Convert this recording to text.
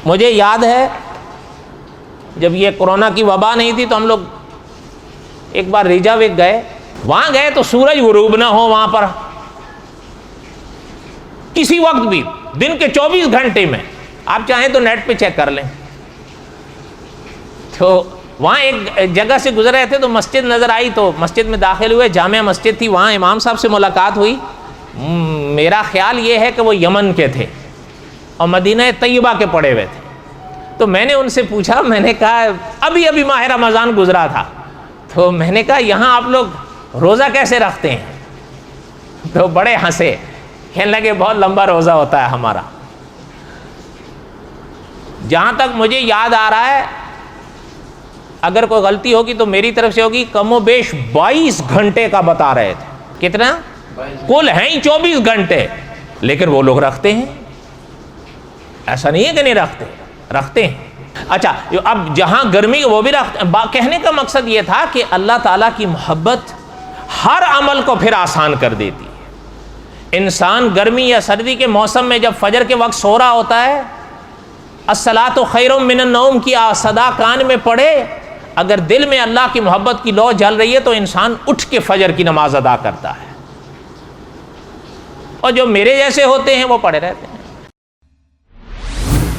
مجھے یاد ہے جب یہ کورونا کی وبا نہیں تھی تو ہم لوگ ایک بار ریجاویک گئے. وہاں گئے تو سورج غروب نہ ہو وہاں پر کسی وقت بھی, دن کے 24 گھنٹے میں آپ چاہیں تو نیٹ پہ چیک کر لیں. تو وہاں ایک جگہ سے گزر رہے تھے تو مسجد نظر آئی, تو مسجد میں داخل ہوئے, جامع مسجد تھی, وہاں امام صاحب سے ملاقات ہوئی. میرا خیال یہ ہے کہ وہ یمن کے تھے اور مدینہ طیبہ کے پڑے ہوئے تھے. تو میں نے ان سے پوچھا, میں نے کہا ابھی ماہ رمضان گزرا تھا, تو میں نے کہا یہاں آپ لوگ روزہ کیسے رکھتے ہیں؟ تو بڑے ہنسے, کہنے لگے بہت لمبا روزہ ہوتا ہے ہمارا. جہاں تک مجھے یاد آ رہا ہے, اگر کوئی غلطی ہوگی تو میری طرف سے ہوگی, کم و بیش 22 گھنٹے کا بتا رہے تھے. کتنا؟ کل ہیں ہی 24 گھنٹے, لیکن وہ لوگ رکھتے ہیں. ایسا نہیں ہے کہ نہیں رکھتے, رکھتے ہیں. اچھا, اب جہاں گرمی وہ بھی رکھتے. کہنے کا مقصد یہ تھا کہ اللہ تعالیٰ کی محبت ہر عمل کو پھر آسان کر دیتی ہے. انسان گرمی یا سردی کے موسم میں جب فجر کے وقت سو رہا ہوتا ہے, الصلاۃ خیر من النوم کی صدا کان میں پڑے, اگر دل میں اللہ کی محبت کی لو جل رہی ہے تو انسان اٹھ کے فجر کی نماز ادا کرتا ہے. اور جو میرے جیسے ہوتے ہیں وہ پڑے رہتے ہیں.